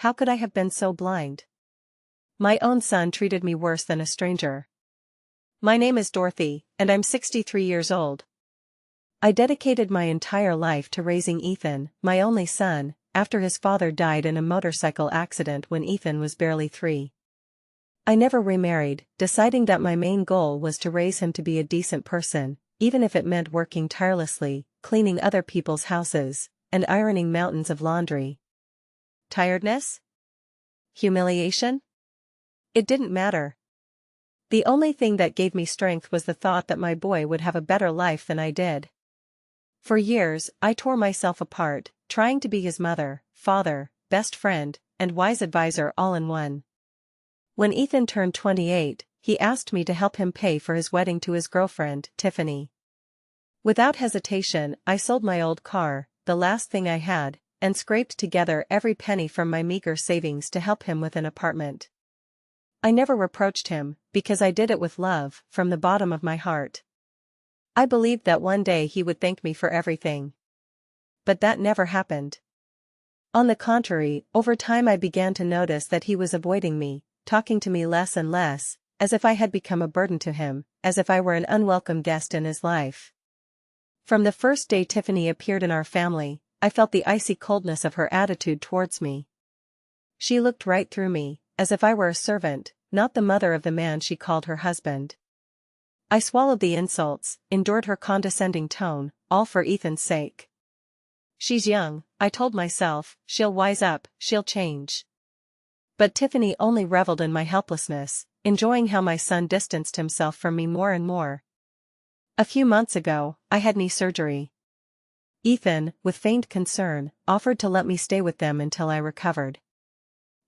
How could I have been so blind? My own son treated me worse than a stranger. My name is Dorothy, and I'm 63 years old. I dedicated my entire life to raising Ethan, my only son, after his father died in a motorcycle accident when Ethan was barely 3. I never remarried, deciding that my main goal was to raise him to be a decent person, even if it meant working tirelessly, cleaning other people's houses, and ironing mountains of laundry. Tiredness? Humiliation? It didn't matter. The only thing that gave me strength was the thought that my boy would have a better life than I did. For years, I tore myself apart, trying to be his mother, father, best friend, and wise advisor all in one. When Ethan turned 28, he asked me to help him pay for his wedding to his girlfriend, Tiffany. Without hesitation, I sold my old car, the last thing I had, and scraped together every penny from my meager savings to help him with an apartment. I never reproached him, because I did it with love, from the bottom of my heart. I believed that one day he would thank me for everything. But that never happened. On the contrary, over time I began to notice that he was avoiding me, talking to me less and less, as if I had become a burden to him, as if I were an unwelcome guest in his life. From the first day Tiffany appeared in our family, I felt the icy coldness of her attitude towards me. She looked right through me, as if I were a servant, not the mother of the man she called her husband. I swallowed the insults, endured her condescending tone, all for Ethan's sake. She's young, I told myself, she'll wise up, she'll change. But Tiffany only reveled in my helplessness, enjoying how my son distanced himself from me more and more. A few months ago, I had knee surgery. Ethan, with feigned concern, offered to let me stay with them until I recovered.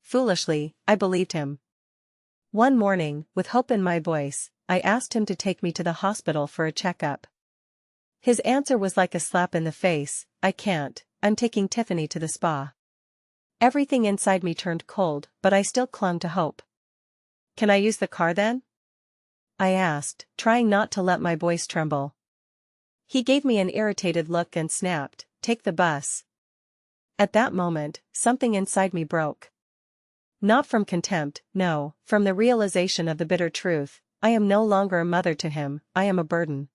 Foolishly, I believed him. One morning, with hope in my voice, I asked him to take me to the hospital for a checkup. His answer was like a slap in the face, I can't, I'm taking Tiffany to the spa. Everything inside me turned cold, but I still clung to hope. Can I use the car then? I asked, trying not to let my voice tremble. He gave me an irritated look and snapped, take the bus. At that moment, something inside me broke. Not from contempt, no, from the realization of the bitter truth. I am no longer a mother to him, I am a burden.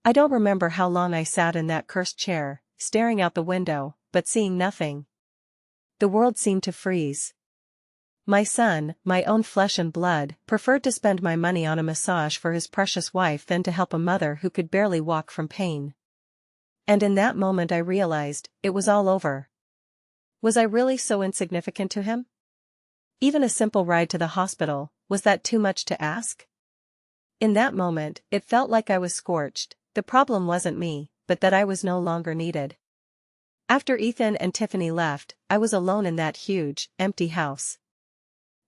I don't remember how long I sat in that cursed chair, staring out the window, but seeing nothing. The world seemed to freeze. My son, my own flesh and blood, preferred to spend my money on a massage for his precious wife than to help a mother who could barely walk from pain. And in that moment I realized, it was all over. Was I really so insignificant to him? Even a simple ride to the hospital, was that too much to ask? In that moment, it felt like I was scorched. The problem wasn't me, but that I was no longer needed. After Ethan and Tiffany left, I was alone in that huge, empty house.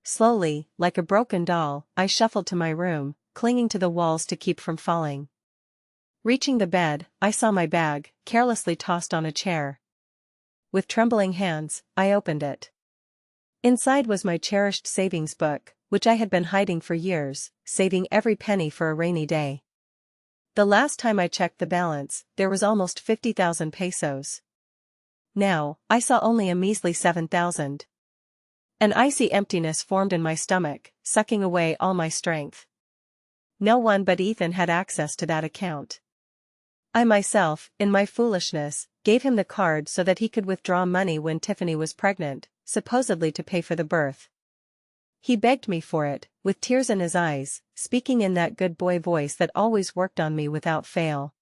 Slowly, like a broken doll, I shuffled to my room, clinging to the walls to keep from falling. Reaching the bed, I saw my bag, carelessly tossed on a chair. With trembling hands, I opened it. Inside was my cherished savings book, which I had been hiding for years, saving every penny for a rainy day. The last time I checked the balance, there was almost 50,000 pesos. Now, I saw only a measly 7,000. An icy emptiness formed in my stomach, sucking away all my strength. No one but Ethan had access to that account. I myself, in my foolishness, gave him the card so that he could withdraw money when Tiffany was pregnant, supposedly to pay for the birth. He begged me for it, with tears in his eyes, speaking in that good boy voice that always worked on me without fail.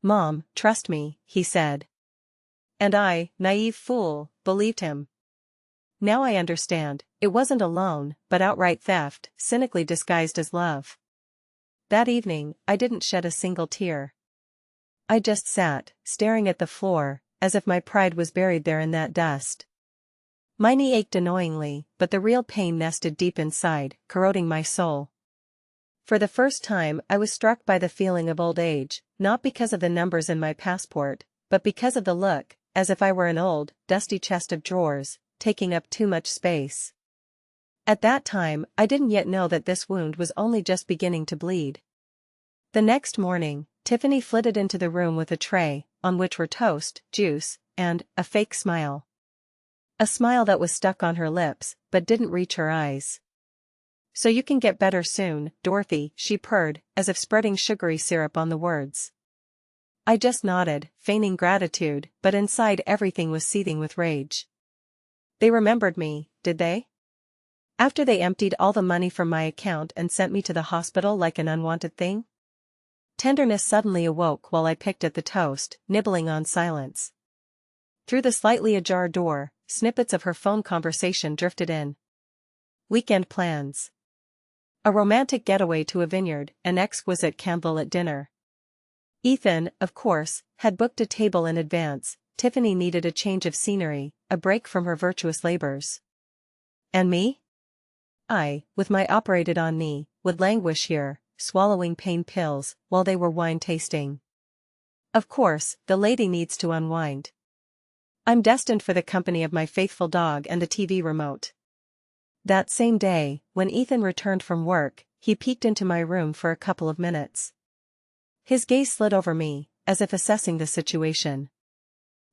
Mom, trust me, he said. And I, naive fool, believed him. Now I understand, it wasn't a loan, but outright theft, cynically disguised as love. That evening, I didn't shed a single tear. I just sat, staring at the floor, as if my pride was buried there in that dust. My knee ached annoyingly, but the real pain nested deep inside, corroding my soul. For the first time I was struck by the feeling of old age, not because of the numbers in my passport, but because of the look, as if I were an old, dusty chest of drawers, taking up too much space. At that time, I didn't yet know that this wound was only just beginning to bleed. The next morning, Tiffany flitted into the room with a tray, on which were toast, juice, and a fake smile. A smile that was stuck on her lips, but didn't reach her eyes. "So you can get better soon, Dorothy," she purred, as if spreading sugary syrup on the words. I just nodded, feigning gratitude, but inside everything was seething with rage. They remembered me, did they? After they emptied all the money from my account and sent me to the hospital like an unwanted thing? Tenderness suddenly awoke while I picked at the toast, nibbling on silence. Through the slightly ajar door, snippets of her phone conversation drifted in. Weekend plans. A romantic getaway to a vineyard, an exquisite candlelit dinner. Ethan, of course, had booked a table in advance. Tiffany needed a change of scenery, a break from her virtuous labors. And me? I, with my operated-on knee, would languish here, swallowing pain pills, while they were wine-tasting. Of course, the lady needs to unwind. I'm destined for the company of my faithful dog and the TV remote. That same day, when Ethan returned from work, he peeked into my room for a couple of minutes. His gaze slid over me, as if assessing the situation.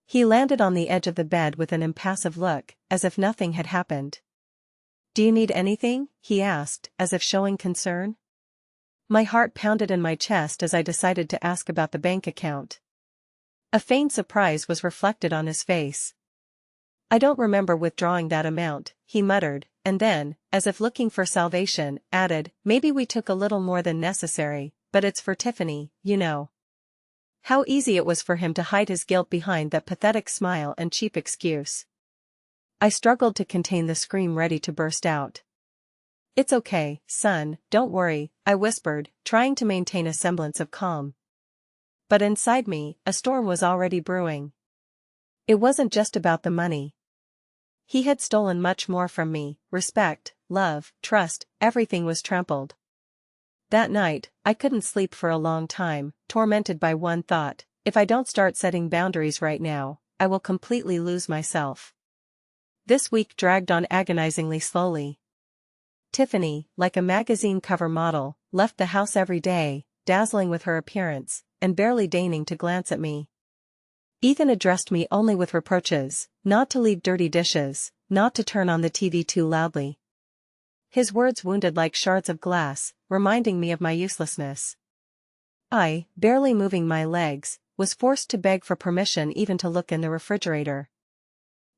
He landed on the edge of the bed with an impassive look, as if nothing had happened. "Do you need anything?" he asked, as if showing concern. My heart pounded in my chest as I decided to ask about the bank account. A faint surprise was reflected on his face. "I don't remember withdrawing that amount," he muttered, and then, as if looking for salvation, added, "Maybe we took a little more than necessary, but it's for Tiffany, you know." How easy it was for him to hide his guilt behind that pathetic smile and cheap excuse. I struggled to contain the scream ready to burst out. "It's okay, son, don't worry," I whispered, trying to maintain a semblance of calm. But inside me, a storm was already brewing. It wasn't just about the money. He had stolen much more from me: respect, love, trust, everything was trampled. That night, I couldn't sleep for a long time, tormented by one thought: if I don't start setting boundaries right now, I will completely lose myself. This week dragged on agonizingly slowly. Tiffany, like a magazine cover model, left the house every day, dazzling with her appearance, and barely deigning to glance at me. Ethan addressed me only with reproaches: not to leave dirty dishes, not to turn on the TV too loudly. His words wounded like shards of glass, reminding me of my uselessness. I, barely moving my legs, was forced to beg for permission even to look in the refrigerator.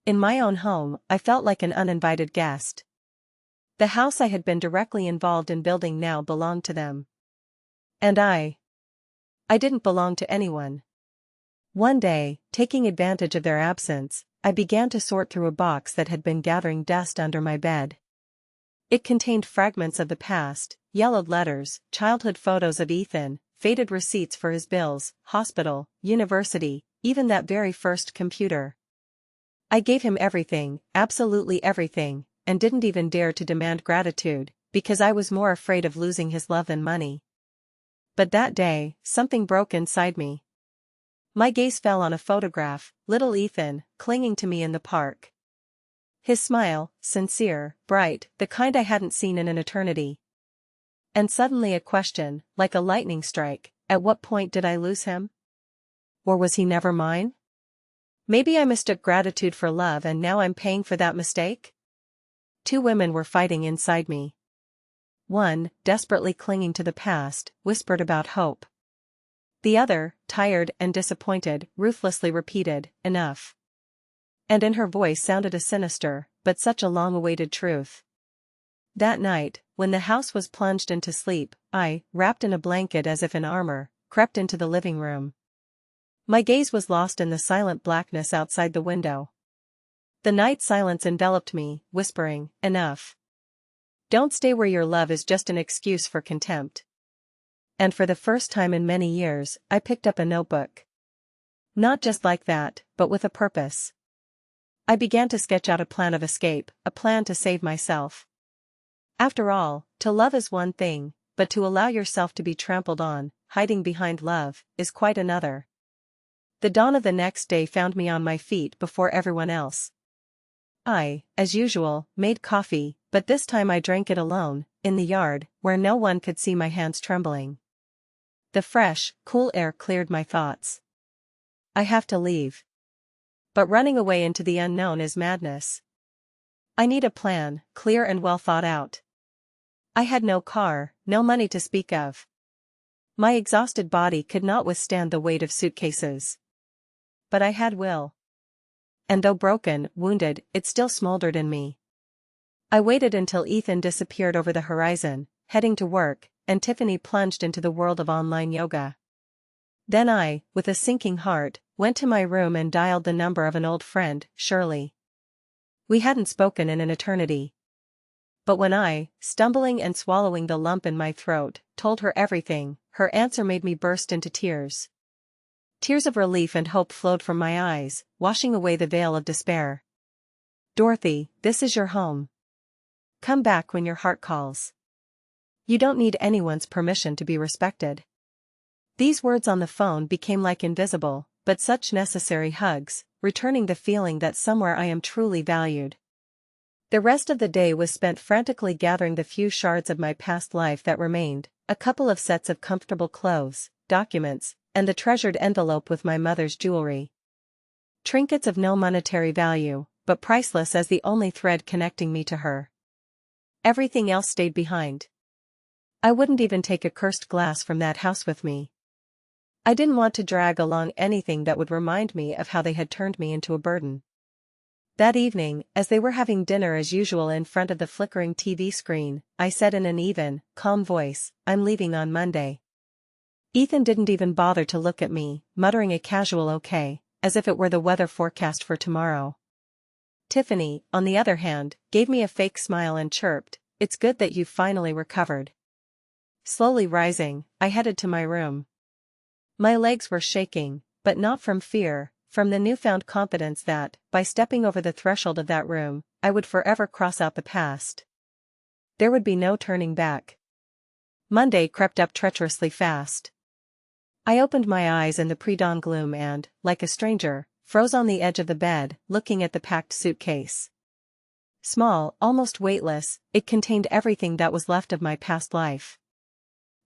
In my own home, I felt like an uninvited guest. The house I had been directly involved in building now belonged to them. And I didn't belong to anyone. One day, taking advantage of their absence, I began to sort through a box that had been gathering dust under my bed. It contained fragments of the past, yellowed letters, childhood photos of Ethan, faded receipts for his bills, hospital, university, even that very first computer. I gave him everything, absolutely everything, and didn't even dare to demand gratitude, because I was more afraid of losing his love than money. But that day, something broke inside me. My gaze fell on a photograph: little Ethan, clinging to me in the park. His smile, sincere, bright, the kind I hadn't seen in an eternity. And suddenly a question, like a lightning strike: at what point did I lose him? Or was he never mine? Maybe I mistook gratitude for love and now I'm paying for that mistake? Two women were fighting inside me. One, desperately clinging to the past, whispered about hope. The other, tired and disappointed, ruthlessly repeated, "Enough." And in her voice sounded a sinister, but such a long-awaited truth. That night, when the house was plunged into sleep, I, wrapped in a blanket as if in armor, crept into the living room. My gaze was lost in the silent blackness outside the window. The night silence enveloped me, whispering, "Enough. Don't stay where your love is just an excuse for contempt." And for the first time in many years, I picked up a notebook. Not just like that, but with a purpose. I began to sketch out a plan of escape, a plan to save myself. After all, to love is one thing, but to allow yourself to be trampled on, hiding behind love, is quite another. The dawn of the next day found me on my feet before everyone else. I, as usual, made coffee, but this time I drank it alone, in the yard, where no one could see my hands trembling. The fresh, cool air cleared my thoughts. I have to leave. But running away into the unknown is madness. I need a plan, clear and well thought out. I had no car, no money to speak of. My exhausted body could not withstand the weight of suitcases. But I had will. And though broken, wounded, it still smoldered in me. I waited until Ethan disappeared over the horizon, heading to work, and Tiffany plunged into the world of online yoga. Then I, with a sinking heart, went to my room and dialed the number of an old friend, Shirley. We hadn't spoken in an eternity. But when I, stumbling and swallowing the lump in my throat, told her everything, her answer made me burst into tears. Tears of relief and hope flowed from my eyes, washing away the veil of despair. "Dorothy, this is your home. Come back when your heart calls. You don't need anyone's permission to be respected." These words on the phone became like invisible, but such necessary hugs, returning the feeling that somewhere I am truly valued. The rest of the day was spent frantically gathering the few shards of my past life that remained, a couple of sets of comfortable clothes, documents, and the treasured envelope with my mother's jewelry. Trinkets of no monetary value, but priceless as the only thread connecting me to her. Everything else stayed behind. I wouldn't even take a cursed glass from that house with me. I didn't want to drag along anything that would remind me of how they had turned me into a burden. That evening, as they were having dinner as usual in front of the flickering TV screen, I said in an even, calm voice, "I'm leaving on Monday." Ethan didn't even bother to look at me, muttering a casual okay, as if it were the weather forecast for tomorrow. Tiffany, on the other hand, gave me a fake smile and chirped, "It's good that you've finally recovered." Slowly rising, I headed to my room. My legs were shaking, but not from fear, from the newfound confidence that, by stepping over the threshold of that room, I would forever cross out the past. There would be no turning back. Monday crept up treacherously fast. I opened my eyes in the pre-dawn gloom and, like a stranger, froze on the edge of the bed, looking at the packed suitcase. Small, almost weightless, it contained everything that was left of my past life.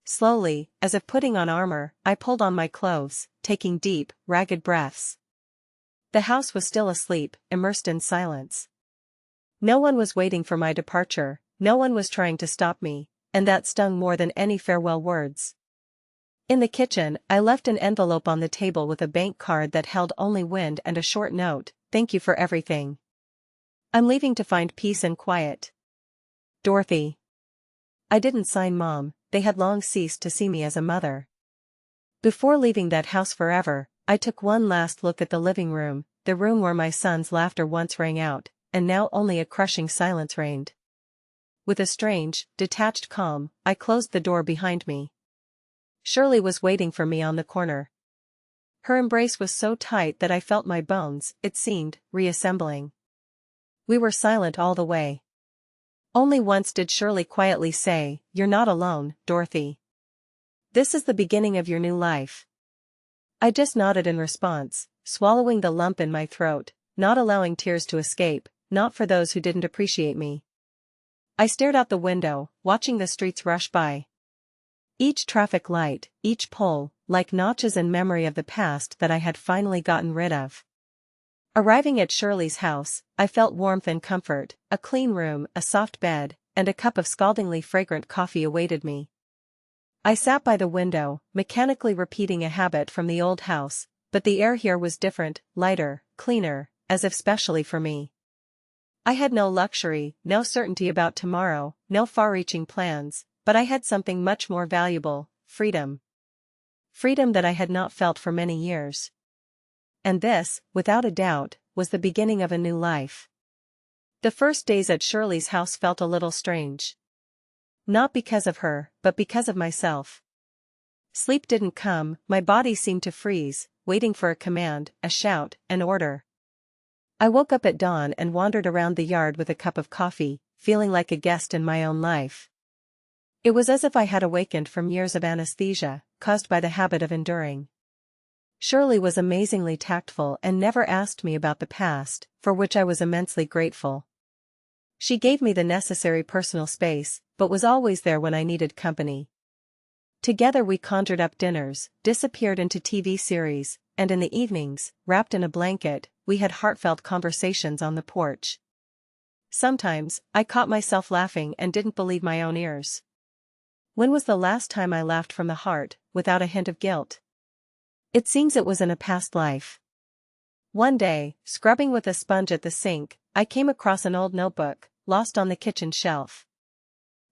Slowly, as if putting on armor, I pulled on my clothes, taking deep, ragged breaths. The house was still asleep, immersed in silence. No one was waiting for my departure, no one was trying to stop me, and that stung more than any farewell words. In the kitchen, I left an envelope on the table with a bank card that held only wind and a short note, "Thank you for everything. I'm leaving to find peace and quiet. Dorothy." I didn't sign Mom, they had long ceased to see me as a mother. Before leaving that house forever, I took one last look at the living room, the room where my son's laughter once rang out, and now only a crushing silence reigned. With a strange, detached calm, I closed the door behind me. Shirley was waiting for me on the corner. Her embrace was so tight that I felt my bones, it seemed, reassembling. We were silent all the way. Only once did Shirley quietly say, "You're not alone, Dorothy. This is the beginning of your new life." I just nodded in response, swallowing the lump in my throat, not allowing tears to escape, not for those who didn't appreciate me. I stared out the window, watching the streets rush by. Each traffic light, each pole, like notches in memory of the past that I had finally gotten rid of. Arriving at Shirley's house, I felt warmth and comfort, a clean room, a soft bed, and a cup of scaldingly fragrant coffee awaited me. I sat by the window, mechanically repeating a habit from the old house, but the air here was different, lighter, cleaner, as if specially for me. I had no luxury, no certainty about tomorrow, no far-reaching plans, but I had something much more valuable, freedom. Freedom that I had not felt for many years. And this, without a doubt, was the beginning of a new life. The first days at Shirley's house felt a little strange. Not because of her, but because of myself. Sleep didn't come, my body seemed to freeze, waiting for a command, a shout, an order. I woke up at dawn and wandered around the yard with a cup of coffee, feeling like a guest in my own life. It was as if I had awakened from years of anesthesia, caused by the habit of enduring. Shirley was amazingly tactful and never asked me about the past, for which I was immensely grateful. She gave me the necessary personal space, but was always there when I needed company. Together we conjured up dinners, disappeared into TV series, and in the evenings, wrapped in a blanket, we had heartfelt conversations on the porch. Sometimes, I caught myself laughing and didn't believe my own ears. When was the last time I laughed from the heart, without a hint of guilt? It seems it was in a past life. One day, scrubbing with a sponge at the sink, I came across an old notebook, lost on the kitchen shelf.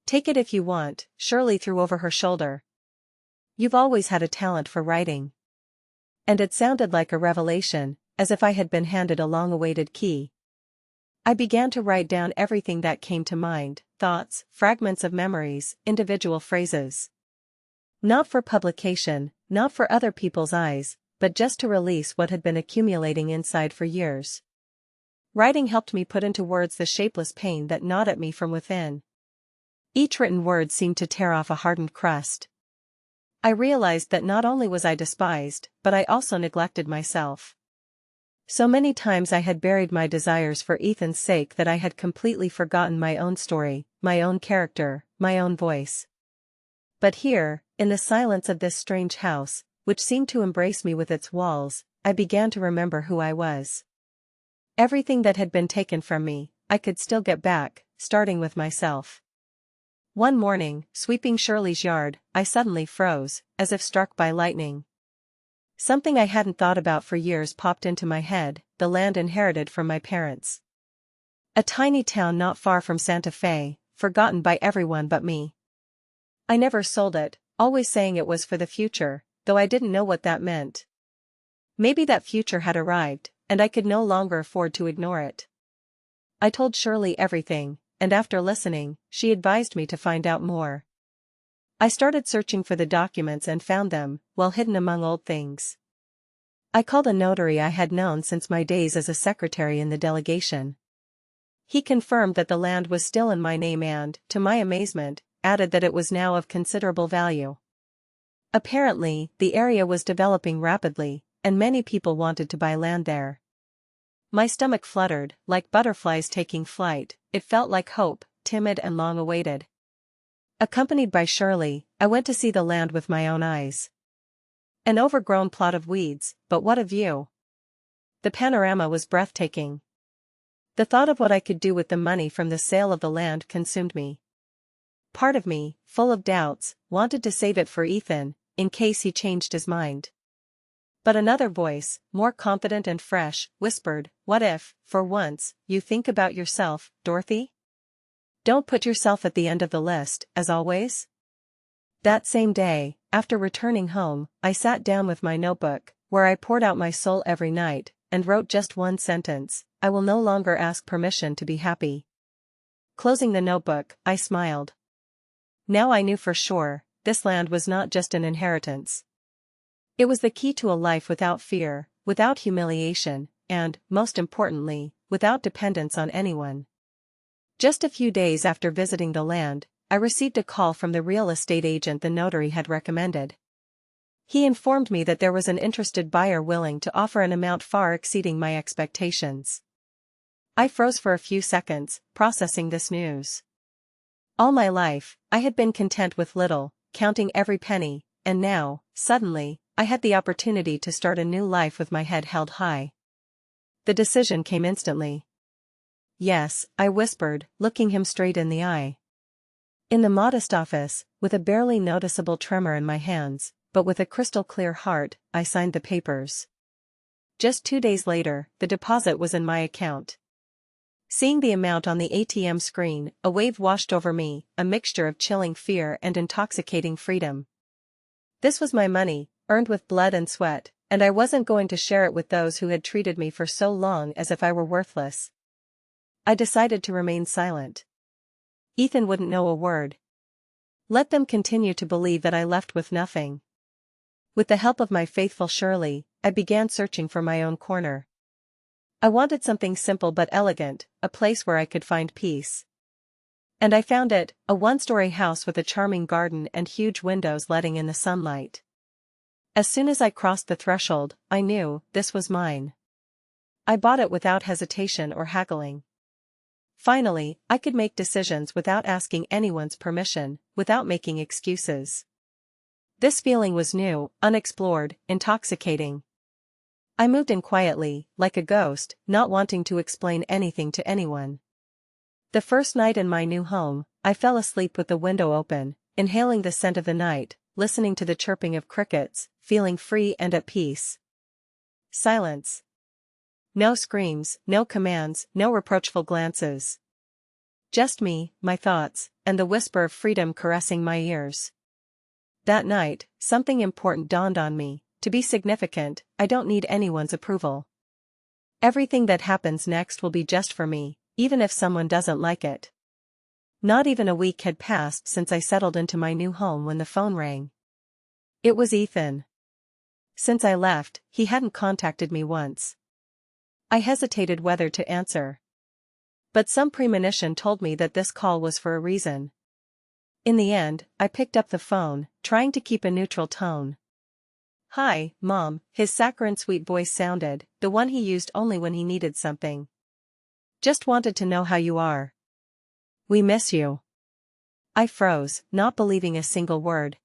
"Take it if you want," Shirley threw over her shoulder. "You've always had a talent for writing." And it sounded like a revelation, as if I had been handed a long-awaited key. I began to write down everything that came to mind, thoughts, fragments of memories, individual phrases. Not for publication, not for other people's eyes, but just to release what had been accumulating inside for years. Writing helped me put into words the shapeless pain that gnawed at me from within. Each written word seemed to tear off a hardened crust. I realized that not only was I despised, but I also neglected myself. So many times I had buried my desires for Ethan's sake that I had completely forgotten my own story, my own character, my own voice. But here, in the silence of this strange house, which seemed to embrace me with its walls, I began to remember who I was. Everything that had been taken from me, I could still get back, starting with myself. One morning, sweeping Shirley's yard, I suddenly froze, as if struck by lightning. Something I hadn't thought about for years popped into my head: the land inherited from my parents. A tiny town not far from Santa Fe, forgotten by everyone but me. I never sold it, always saying it was for the future, though I didn't know what that meant. Maybe that future had arrived, and I could no longer afford to ignore it. I told Shirley everything, and after listening, she advised me to find out more. I started searching for the documents and found them, well hidden among old things. I called a notary I had known since my days as a secretary in the delegation. He confirmed that the land was still in my name and, to my amazement, added that it was now of considerable value. Apparently, the area was developing rapidly, and many people wanted to buy land there. My stomach fluttered, like butterflies taking flight. It felt like hope, timid and long-awaited. Accompanied by Shirley, I went to see the land with my own eyes. An overgrown plot of weeds, but what a view! The panorama was breathtaking. The thought of what I could do with the money from the sale of the land consumed me. Part of me, full of doubts, wanted to save it for Ethan, in case he changed his mind. But another voice, more confident and fresh, whispered, "What if, for once, you think about yourself, Dorothy? Don't put yourself at the end of the list, as always." That same day, after returning home, I sat down with my notebook, where I poured out my soul every night, and wrote just one sentence: "I will no longer ask permission to be happy." Closing the notebook, I smiled. Now I knew for sure, this land was not just an inheritance. It was the key to a life without fear, without humiliation, and, most importantly, without dependence on anyone. Just a few days after visiting the land, I received a call from the real estate agent the notary had recommended. He informed me that there was an interested buyer willing to offer an amount far exceeding my expectations. I froze for a few seconds, processing this news. All my life, I had been content with little, counting every penny, and now, suddenly, I had the opportunity to start a new life with my head held high. The decision came instantly. "Yes," I whispered, looking him straight in the eye. In the modest office, with a barely noticeable tremor in my hands, but with a crystal-clear heart, I signed the papers. Just 2 days later, the deposit was in my account. Seeing the amount on the ATM screen, a wave washed over me, a mixture of chilling fear and intoxicating freedom. This was my money, earned with blood and sweat, and I wasn't going to share it with those who had treated me for so long as if I were worthless. I decided to remain silent. Ethan wouldn't know a word. Let them continue to believe that I left with nothing. With the help of my faithful Shirley, I began searching for my own corner. I wanted something simple but elegant, a place where I could find peace. And I found it, a one-story house with a charming garden and huge windows letting in the sunlight. As soon as I crossed the threshold, I knew this was mine. I bought it without hesitation or haggling. Finally, I could make decisions without asking anyone's permission, without making excuses. This feeling was new, unexplored, intoxicating. I moved in quietly, like a ghost, not wanting to explain anything to anyone. The first night in my new home, I fell asleep with the window open, inhaling the scent of the night, listening to the chirping of crickets, feeling free and at peace. Silence. No screams, no commands, no reproachful glances. Just me, my thoughts, and the whisper of freedom caressing my ears. That night, something important dawned on me. To be significant, I don't need anyone's approval. Everything that happens next will be just for me, even if someone doesn't like it. Not even a week had passed since I settled into my new home when the phone rang. It was Ethan. Since I left, he hadn't contacted me once. I hesitated whether to answer. But some premonition told me that this call was for a reason. In the end, I picked up the phone, trying to keep a neutral tone. "Hi, Mom," his saccharine sweet voice sounded, the one he used only when he needed something. "Just wanted to know how you are. We miss you." I froze, not believing a single word.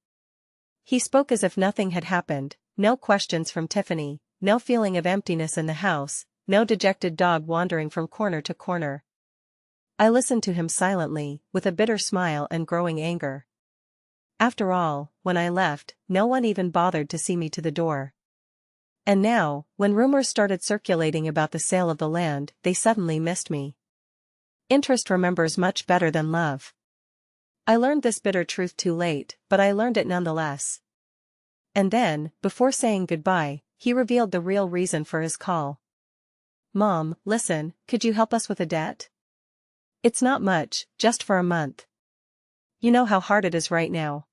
He spoke as if nothing had happened, no questions from Tiffany, no feeling of emptiness in the house, no dejected dog wandering from corner to corner. I listened to him silently, with a bitter smile and growing anger. After all, when I left, no one even bothered to see me to the door. And now, when rumors started circulating about the sale of the land, they suddenly missed me. Interest remembers much better than love. I learned this bitter truth too late, but I learned it nonetheless. And then, before saying goodbye, he revealed the real reason for his call. "Mom, listen, could you help us with a debt? It's not much, just for a month. You know how hard it is right now."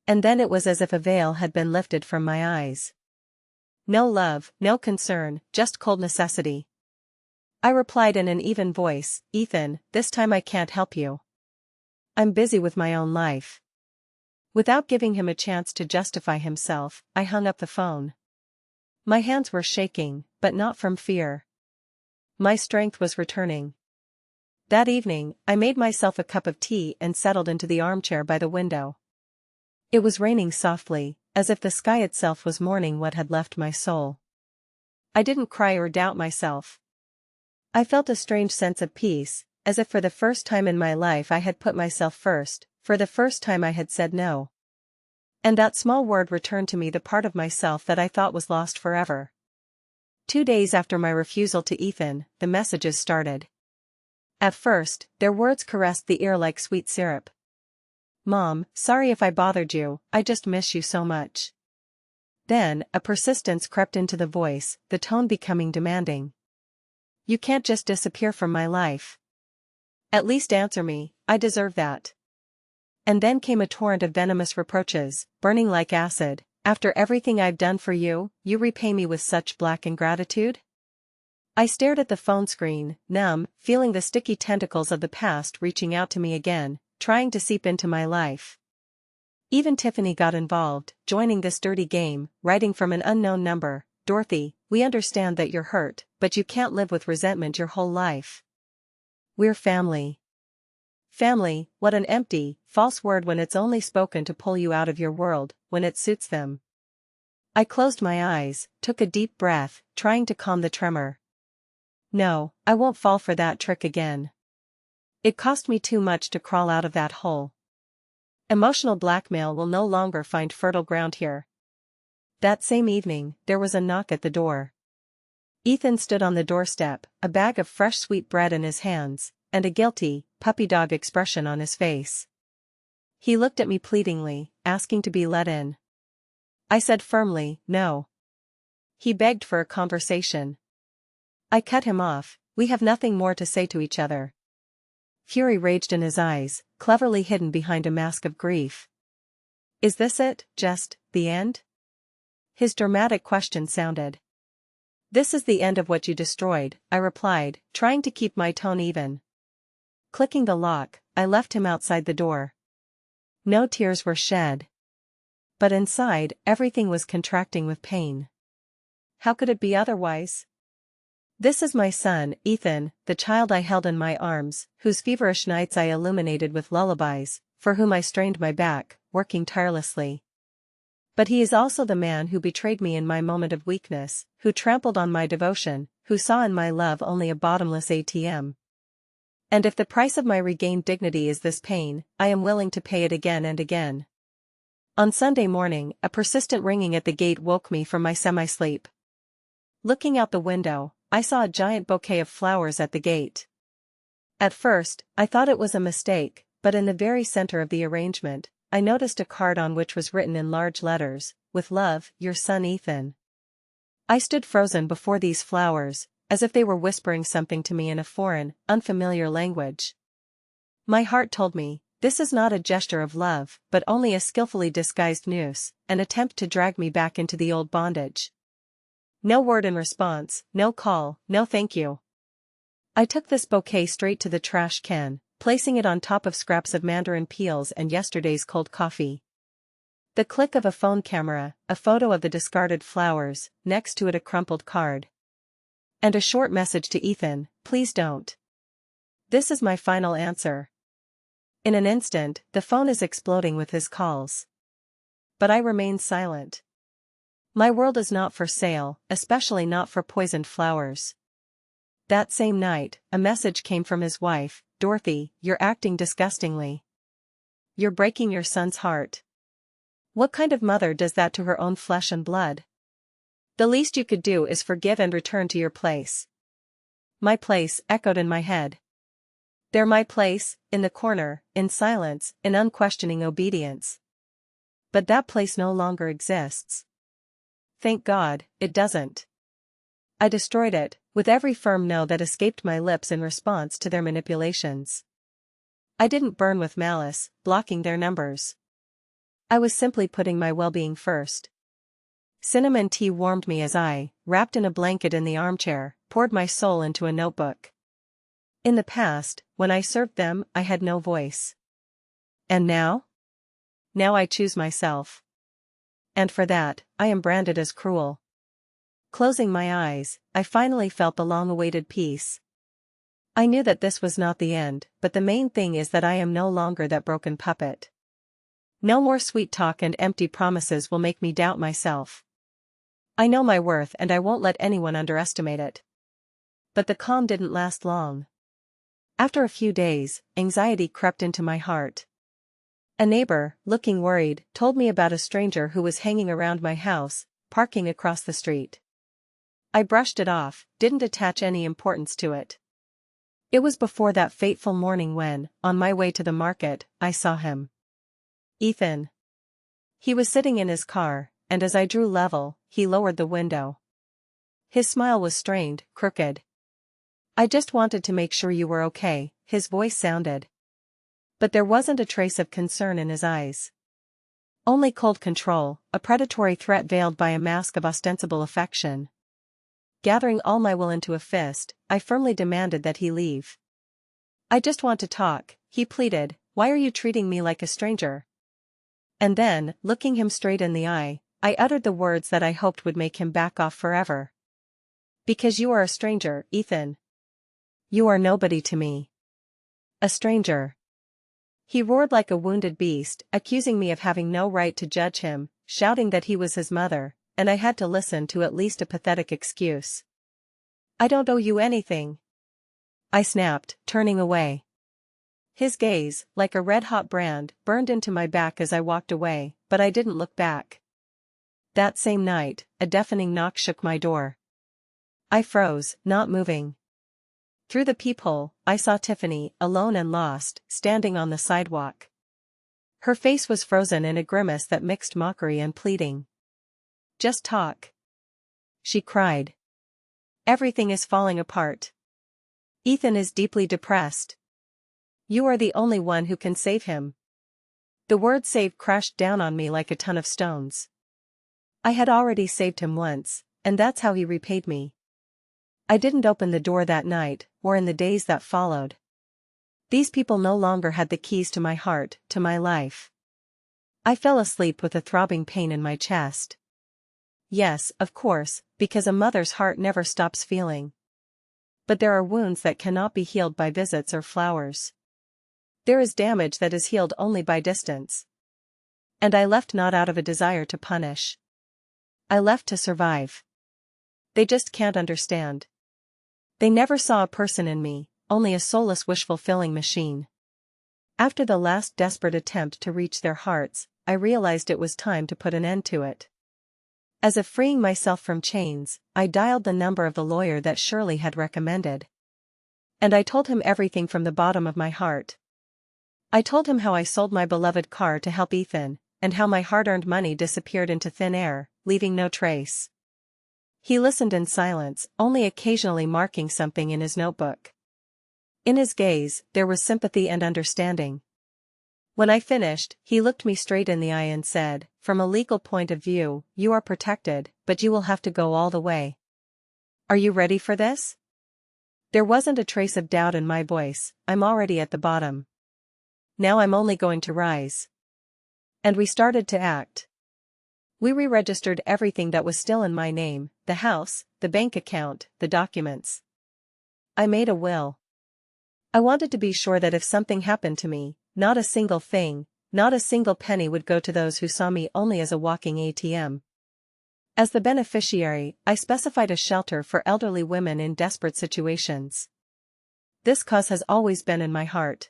And then it was as if a veil had been lifted from my eyes. No love, no concern, just cold necessity. I replied in an even voice, "Ethan, this time I can't help you. I'm busy with my own life." Without giving him a chance to justify himself, I hung up the phone. My hands were shaking, but not from fear. My strength was returning. That evening, I made myself a cup of tea and settled into the armchair by the window. It was raining softly, as if the sky itself was mourning what had left my soul. I didn't cry or doubt myself. I felt a strange sense of peace, as if for the first time in my life I had put myself first, for the first time I had said no. And that small word returned to me the part of myself that I thought was lost forever. 2 days after my refusal to Ethan, the messages started. At first, their words caressed the ear like sweet syrup. "Mom, sorry if I bothered you, I just miss you so much." Then, a persistence crept into the voice, the tone becoming demanding. "You can't just disappear from my life. At least answer me, I deserve that." And then came a torrent of venomous reproaches, burning like acid. "After everything I've done for you, you repay me with such black ingratitude?" I stared at the phone screen, numb, feeling the sticky tentacles of the past reaching out to me again, trying to seep into my life. Even Tiffany got involved, joining this dirty game, writing from an unknown number, "Dorothy, we understand that you're hurt, but you can't live with resentment your whole life. We're family." Family, what an empty, false word when it's only spoken to pull you out of your world, when it suits them. I closed my eyes, took a deep breath, trying to calm the tremor. No, I won't fall for that trick again. It cost me too much to crawl out of that hole. Emotional blackmail will no longer find fertile ground here. That same evening, there was a knock at the door. Ethan stood on the doorstep, a bag of fresh sweet bread in his hands, and a guilty, puppy dog expression on his face. He looked at me pleadingly, asking to be let in. I said firmly, "No." He begged for a conversation. I cut him off. "We have nothing more to say to each other." Fury raged in his eyes, cleverly hidden behind a mask of grief. "Is this it, just, the end?" His dramatic question sounded. "This is the end of what you destroyed," I replied, trying to keep my tone even. Clicking the lock, I left him outside the door. No tears were shed. But inside, everything was contracting with pain. How could it be otherwise? This is my son, Ethan, the child I held in my arms, whose feverish nights I illuminated with lullabies, for whom I strained my back, working tirelessly. But he is also the man who betrayed me in my moment of weakness, who trampled on my devotion, who saw in my love only a bottomless ATM. And if the price of my regained dignity is this pain, I am willing to pay it again and again. On Sunday morning, a persistent ringing at the gate woke me from my semi-sleep. Looking out the window, I saw a giant bouquet of flowers at the gate. At first, I thought it was a mistake, but in the very center of the arrangement, I noticed a card on which was written in large letters, "With love, your son Ethan." I stood frozen before these flowers, as if they were whispering something to me in a foreign, unfamiliar language. My heart told me, this is not a gesture of love, but only a skillfully disguised noose, an attempt to drag me back into the old bondage. No word in response, no call, no thank you. I took this bouquet straight to the trash can, placing it on top of scraps of mandarin peels and yesterday's cold coffee. The click of a phone camera, a photo of the discarded flowers, next to it a crumpled card. And a short message to Ethan, "Please don't. This is my final answer." In an instant, the phone is exploding with his calls. But I remain silent. My world is not for sale, especially not for poisoned flowers. That same night, a message came from his wife, "Dorothy, you're acting disgustingly. You're breaking your son's heart. What kind of mother does that to her own flesh and blood? The least you could do is forgive and return to your place." My place echoed in my head. There, my place, in the corner, in silence, in unquestioning obedience. But that place no longer exists. Thank God, it doesn't. I destroyed it, with every firm no that escaped my lips in response to their manipulations. I didn't burn with malice, blocking their numbers. I was simply putting my well-being first. Cinnamon tea warmed me as I, wrapped in a blanket in the armchair, poured my soul into a notebook. In the past, when I served them, I had no voice. And now? Now I choose myself. And for that, I am branded as cruel. Closing my eyes, I finally felt the long-awaited peace. I knew that this was not the end, but the main thing is that I am no longer that broken puppet. No more sweet talk and empty promises will make me doubt myself. I know my worth and I won't let anyone underestimate it. But the calm didn't last long. After a few days, anxiety crept into my heart. A neighbor, looking worried, told me about a stranger who was hanging around my house, parking across the street. I brushed it off, didn't attach any importance to it. It was before that fateful morning when, on my way to the market, I saw him. Ethan. He was sitting in his car, and as I drew level, he lowered the window. His smile was strained, crooked. "I just wanted to make sure you were okay," his voice sounded. But there wasn't a trace of concern in his eyes. Only cold control, a predatory threat veiled by a mask of ostensible affection. Gathering all my will into a fist, I firmly demanded that he leave. "I just want to talk," he pleaded. "Why are you treating me like a stranger?" And then, looking him straight in the eye, I uttered the words that I hoped would make him back off forever. "Because you are a stranger, Ethan. You are nobody to me. A stranger." He roared like a wounded beast, accusing me of having no right to judge him, shouting that he was his mother, and I had to listen to at least a pathetic excuse. "I don't owe you anything," I snapped, turning away. His gaze, like a red-hot brand, burned into my back as I walked away, but I didn't look back. That same night, a deafening knock shook my door. I froze, not moving. Through the peephole, I saw Tiffany, alone and lost, standing on the sidewalk. Her face was frozen in a grimace that mixed mockery and pleading. "Just talk," she cried. "Everything is falling apart. Ethan is deeply depressed. You are the only one who can save him." The word save crashed down on me like a ton of stones. I had already saved him once, and that's how he repaid me. I didn't open the door that night, or in the days that followed. These people no longer had the keys to my heart, to my life. I fell asleep with a throbbing pain in my chest. Yes, of course, because a mother's heart never stops feeling. But there are wounds that cannot be healed by visits or flowers. There is damage that is healed only by distance. And I left not out of a desire to punish. I left to survive. They just can't understand. They never saw a person in me, only a soulless wish-fulfilling machine. After the last desperate attempt to reach their hearts, I realized it was time to put an end to it. As if freeing myself from chains, I dialed the number of the lawyer that Shirley had recommended. And I told him everything from the bottom of my heart. I told him how I sold my beloved car to help Ethan, and how my hard-earned money disappeared into thin air, leaving no trace. He listened in silence, only occasionally marking something in his notebook. In his gaze, there was sympathy and understanding. When I finished, he looked me straight in the eye and said, "From a legal point of view, you are protected, but you will have to go all the way. Are you ready for this?" There wasn't a trace of doubt in my voice. "I'm already at the bottom. Now I'm only going to rise." And we started to act. We re-registered everything that was still in my name, the house, the bank account, the documents. I made a will. I wanted to be sure that if something happened to me, not a single thing, not a single penny would go to those who saw me only as a walking ATM. As the beneficiary, I specified a shelter for elderly women in desperate situations. This cause has always been in my heart.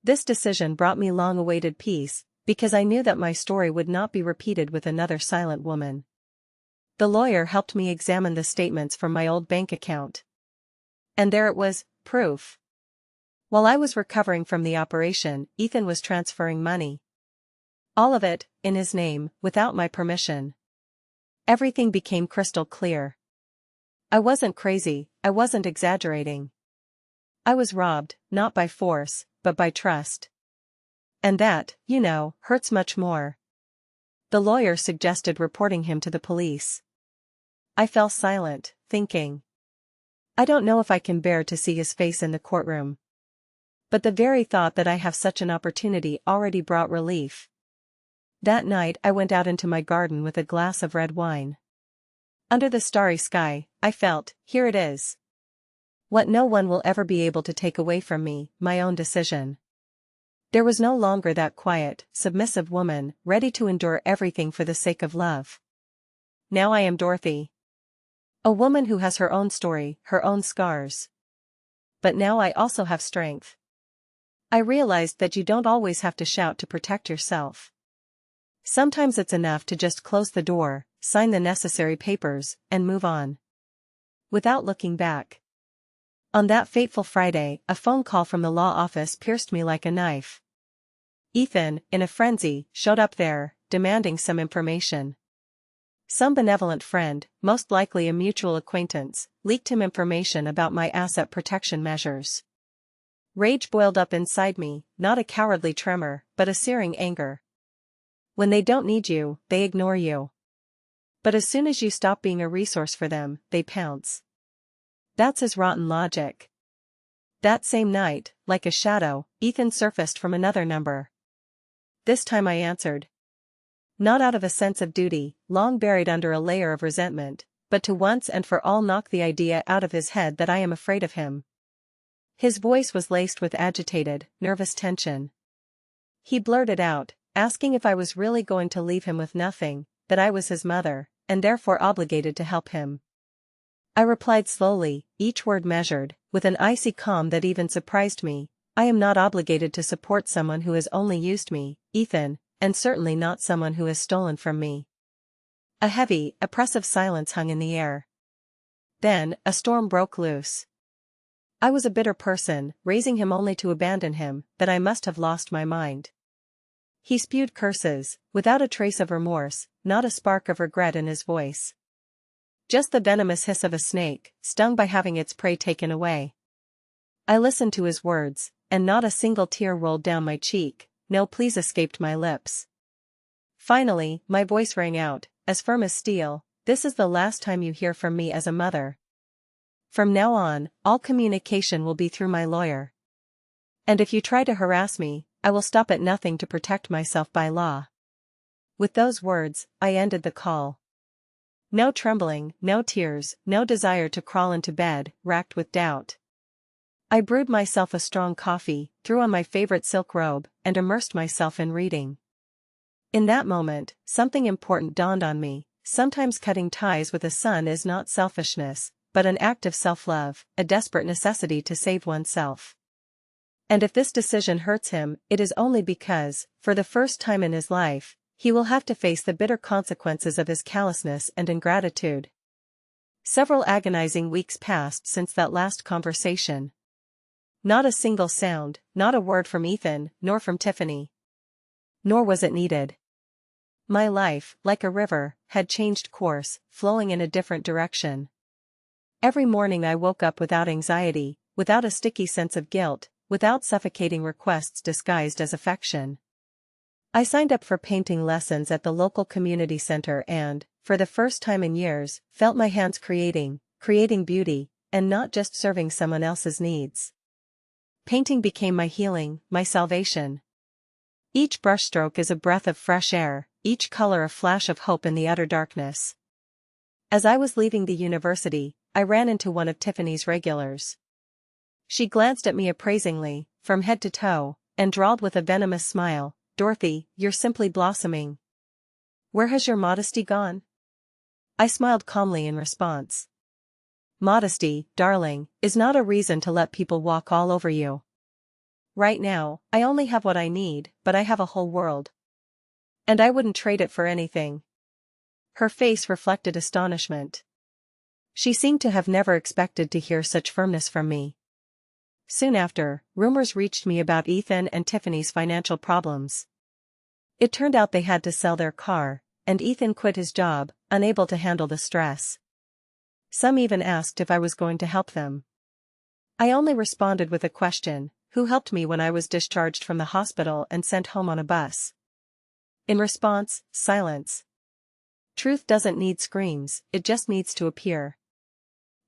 This decision brought me long-awaited peace, because I knew that my story would not be repeated with another silent woman. The lawyer helped me examine the statements from my old bank account. And there it was, proof. While I was recovering from the operation, Ethan was transferring money. All of it, in his name, without my permission. Everything became crystal clear. I wasn't crazy, I wasn't exaggerating. I was robbed, not by force, but by trust. And that, hurts much more. The lawyer suggested reporting him to the police. I fell silent, thinking. I don't know if I can bear to see his face in the courtroom. But the very thought that I have such an opportunity already brought relief. That night I went out into my garden with a glass of red wine. Under the starry sky, I felt, here it is. What no one will ever be able to take away from me, my own decision. There was no longer that quiet, submissive woman, ready to endure everything for the sake of love. Now I am Dorothy. A woman who has her own story, her own scars. But now I also have strength. I realized that you don't always have to shout to protect yourself. Sometimes it's enough to just close the door, sign the necessary papers, and move on. Without looking back. On that fateful Friday, a phone call from the law office pierced me like a knife. Ethan, in a frenzy, showed up there, demanding some information. Some benevolent friend, most likely a mutual acquaintance, leaked him information about my asset protection measures. Rage boiled up inside me, not a cowardly tremor, but a searing anger. When they don't need you, they ignore you. But as soon as you stop being a resource for them, they pounce. That's his rotten logic. That same night, like a shadow, Ethan surfaced from another number. This time I answered. Not out of a sense of duty, long buried under a layer of resentment, but to once and for all knock the idea out of his head that I am afraid of him. His voice was laced with agitated, nervous tension. He blurted out, asking if I was really going to leave him with nothing, that I was his mother, and therefore obligated to help him. I replied slowly, each word measured, with an icy calm that even surprised me. I am not obligated to support someone who has only used me, Ethan, and certainly not someone who has stolen from me. A heavy, oppressive silence hung in the air. Then, a storm broke loose. I was a bitter person, raising him only to abandon him, that I must have lost my mind. He spewed curses, without a trace of remorse, not a spark of regret in his voice. Just the venomous hiss of a snake, stung by having its prey taken away. I listened to his words, and not a single tear rolled down my cheek, no pleas escaped my lips. Finally, my voice rang out, as firm as steel, "This is the last time you hear from me as a mother. From now on, all communication will be through my lawyer. And if you try to harass me, I will stop at nothing to protect myself by law." With those words, I ended the call. No trembling, no tears, no desire to crawl into bed, racked with doubt. I brewed myself a strong coffee, threw on my favorite silk robe, and immersed myself in reading. In that moment, something important dawned on me. Sometimes cutting ties with a son is not selfishness, but an act of self-love, a desperate necessity to save oneself. And if this decision hurts him, it is only because, for the first time in his life, he will have to face the bitter consequences of his callousness and ingratitude. Several agonizing weeks passed since that last conversation. Not a single sound, not a word from Ethan, nor from Tiffany. Nor was it needed. My life, like a river, had changed course, flowing in a different direction. Every morning I woke up without anxiety, without a sticky sense of guilt, without suffocating requests disguised as affection. I signed up for painting lessons at the local community center and, for the first time in years, felt my hands creating beauty, and not just serving someone else's needs. Painting became my healing, my salvation. Each brushstroke is a breath of fresh air, each color a flash of hope in the utter darkness. As I was leaving the university, I ran into one of Tiffany's regulars. She glanced at me appraisingly, from head to toe, and drawled with a venomous smile, "Dorothy, you're simply blossoming. Where has your modesty gone?" I smiled calmly in response. Modesty, darling, is not a reason to let people walk all over you. Right now, I only have what I need, but I have a whole world. And I wouldn't trade it for anything. Her face reflected astonishment. She seemed to have never expected to hear such firmness from me. Soon after, rumors reached me about Ethan and Tiffany's financial problems. It turned out they had to sell their car, and Ethan quit his job, unable to handle the stress. Some even asked if I was going to help them. I only responded with a question: who helped me when I was discharged from the hospital and sent home on a bus? In response, silence. Truth doesn't need screams, it just needs to appear.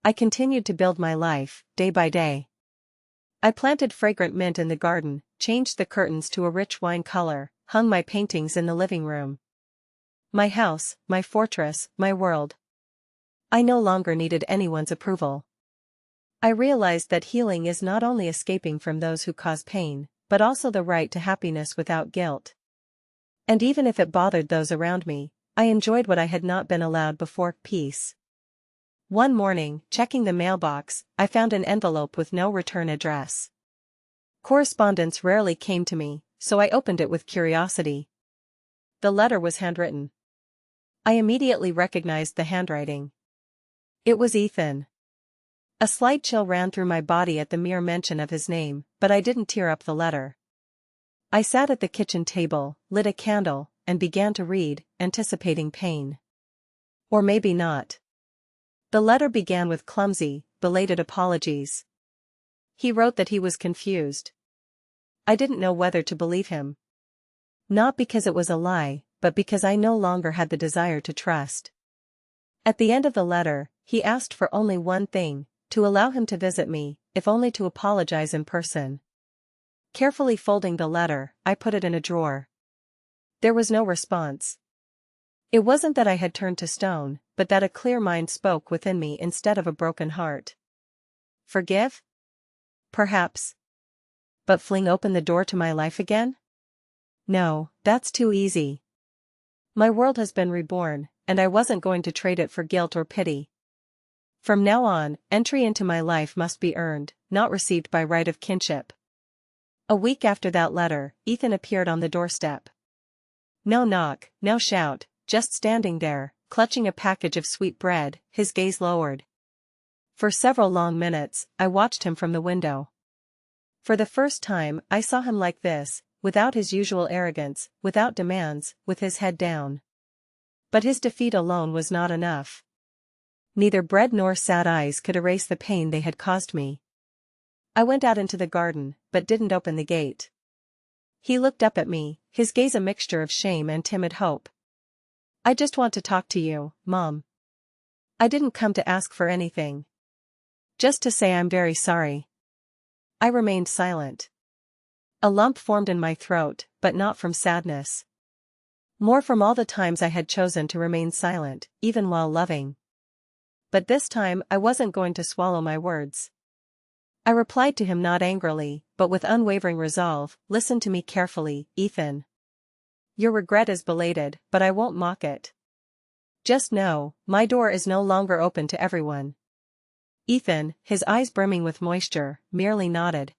I continued to build my life, day by day. I planted fragrant mint in the garden, changed the curtains to a rich wine color, hung my paintings in the living room. My house, my fortress, my world. I no longer needed anyone's approval. I realized that healing is not only escaping from those who cause pain, but also the right to happiness without guilt. And even if it bothered those around me, I enjoyed what I had not been allowed before: peace. One morning, checking the mailbox, I found an envelope with no return address. Correspondence rarely came to me, so I opened it with curiosity. The letter was handwritten. I immediately recognized the handwriting. It was Ethan. A slight chill ran through my body at the mere mention of his name, but I didn't tear up the letter. I sat at the kitchen table, lit a candle, and began to read, anticipating pain. Or maybe not. The letter began with clumsy, belated apologies. He wrote that he was confused. I didn't know whether to believe him. Not because it was a lie, but because I no longer had the desire to trust. At the end of the letter, he asked for only one thing: to allow him to visit me, if only to apologize in person. Carefully folding the letter, I put it in a drawer. There was no response. It wasn't that I had turned to stone, but that a clear mind spoke within me instead of a broken heart. Forgive? Perhaps. But fling open the door to my life again? No, that's too easy. My world has been reborn, and I wasn't going to trade it for guilt or pity. From now on, entry into my life must be earned, not received by right of kinship. A week after that letter, Ethan appeared on the doorstep. No knock, no shout, just standing there, clutching a package of sweet bread, his gaze lowered. For several long minutes, I watched him from the window. For the first time, I saw him like this, without his usual arrogance, without demands, with his head down. But his defeat alone was not enough. Neither bread nor sad eyes could erase the pain they had caused me. I went out into the garden, but didn't open the gate. He looked up at me, his gaze a mixture of shame and timid hope. "I just want to talk to you, Mom. I didn't come to ask for anything. Just to say I'm very sorry." I remained silent. A lump formed in my throat, but not from sadness. More from all the times I had chosen to remain silent, even while loving. But this time I wasn't going to swallow my words. I replied to him not angrily, but with unwavering resolve: "Listen to me carefully, Ethan. Your regret is belated, but I won't mock it. Just know, my door is no longer open to everyone. Ethan, his eyes brimming with moisture, merely nodded.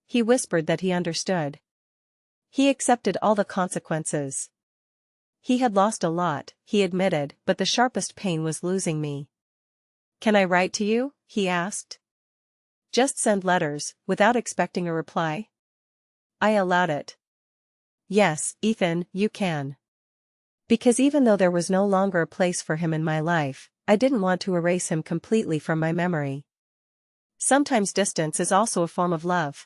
He whispered that he understood. He accepted all the consequences. He had lost a lot, he admitted, but the sharpest pain was losing me. Can I write to you? He asked. Just send letters, without expecting a reply? I allowed it. Yes, Ethan, you can. Because even though there was no longer a place for him in my life, I didn't want to erase him completely from my memory. Sometimes distance is also a form of love.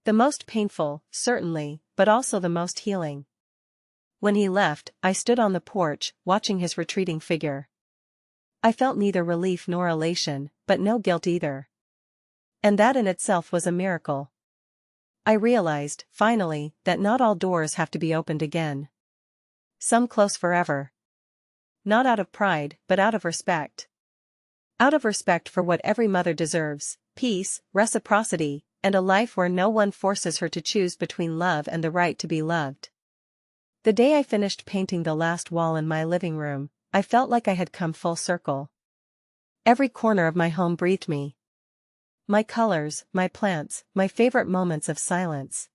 The most painful, certainly, but also the most healing. When he left, I stood on the porch, watching his retreating figure. I felt neither relief nor elation, but no guilt either. And that in itself was a miracle. I realized, finally, that not all doors have to be opened again. Some close forever. Not out of pride, but out of respect. Out of respect for what every mother deserves: peace, reciprocity, and a life where no one forces her to choose between love and the right to be loved. The day I finished painting the last wall in my living room, I felt like I had come full circle. Every corner of my home breathed me. My colors, my plants, my favorite moments of silence.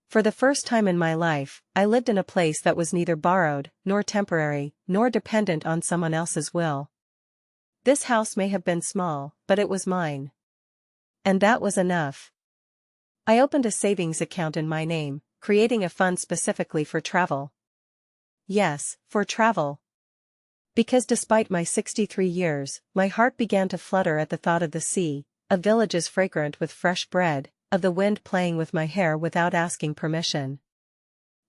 For the first time in my life, I lived in a place that was neither borrowed, nor temporary, nor dependent on someone else's will. This house may have been small, but it was mine. And that was enough. I opened a savings account in my name, creating a fund specifically for travel. Yes, for travel. Because despite my 63 years, my heart began to flutter at the thought of the sea, of villages fragrant with fresh bread, of the wind playing with my hair without asking permission.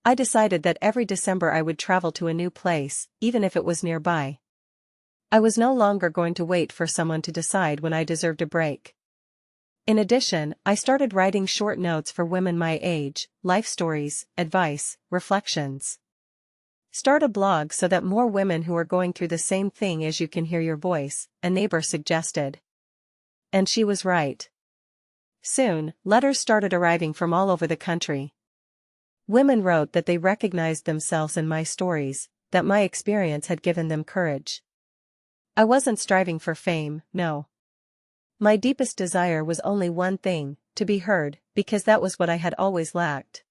I decided that every December I would travel to a new place, even if it was nearby. I was no longer going to wait for someone to decide when I deserved a break. In addition, I started writing short notes for women my age, life stories, advice, reflections. Start a blog so that more women who are going through the same thing as you can hear your voice, a neighbor suggested. And she was right. Soon, letters started arriving from all over the country. Women wrote that they recognized themselves in my stories, that my experience had given them courage. I wasn't striving for fame, no. My deepest desire was only one thing: to be heard, because that was what I had always lacked.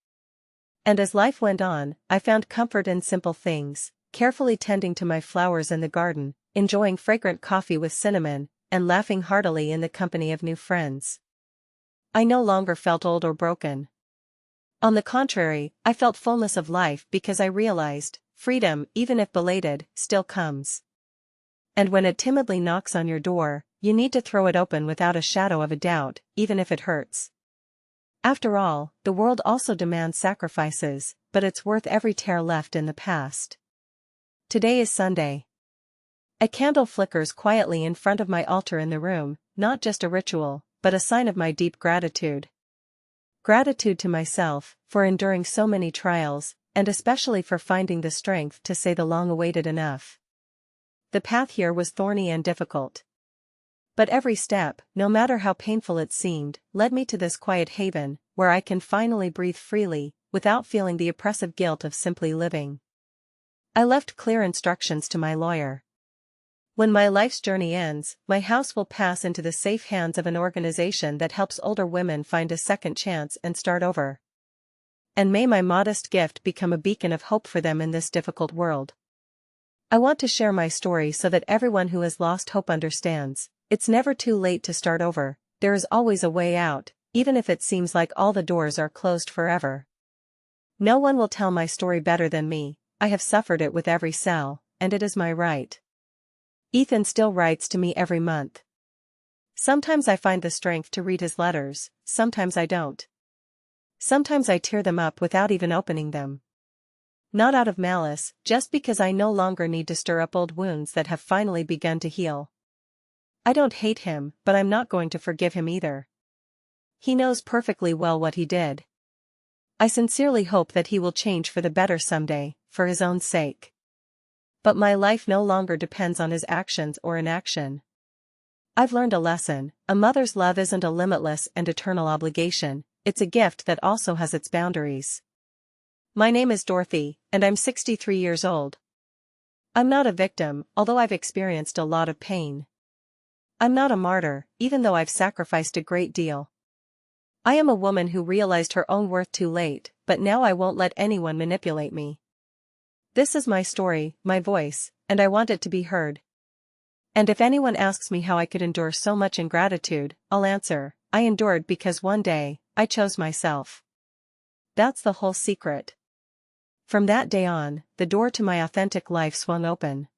And as life went on, I found comfort in simple things, carefully tending to my flowers in the garden, enjoying fragrant coffee with cinnamon, and laughing heartily in the company of new friends. I no longer felt old or broken. On the contrary, I felt fullness of life because I realized, freedom, even if belated, still comes. And when it timidly knocks on your door, you need to throw it open without a shadow of a doubt, even if it hurts. After all, the world also demands sacrifices, but it's worth every tear left in the past. Today is Sunday. A candle flickers quietly in front of my altar in the room, not just a ritual, but a sign of my deep gratitude. Gratitude to myself, for enduring so many trials, and especially for finding the strength to say the long-awaited enough. The path here was thorny and difficult. But every step, no matter how painful it seemed, led me to this quiet haven, where I can finally breathe freely, without feeling the oppressive guilt of simply living. I left clear instructions to my lawyer. When my life's journey ends, my house will pass into the safe hands of an organization that helps older women find a second chance and start over. And may my modest gift become a beacon of hope for them in this difficult world. I want to share my story so that everyone who has lost hope understands. It's never too late to start over, there is always a way out, even if it seems like all the doors are closed forever. No one will tell my story better than me. I have suffered it with every cell, and it is my right. Ethan still writes to me every month. Sometimes I find the strength to read his letters, sometimes I don't. Sometimes I tear them up without even opening them. Not out of malice, just because I no longer need to stir up old wounds that have finally begun to heal. I don't hate him, but I'm not going to forgive him either. He knows perfectly well what he did. I sincerely hope that he will change for the better someday, for his own sake. But my life no longer depends on his actions or inaction. I've learned a lesson: a mother's love isn't a limitless and eternal obligation, it's a gift that also has its boundaries. My name is Dorothy, and I'm 63 years old. I'm not a victim, although I've experienced a lot of pain. I'm not a martyr, even though I've sacrificed a great deal. I am a woman who realized her own worth too late, but now I won't let anyone manipulate me. This is my story, my voice, and I want it to be heard. And if anyone asks me how I could endure so much ingratitude, I'll answer, I endured because one day, I chose myself. That's the whole secret. From that day on, the door to my authentic life swung open.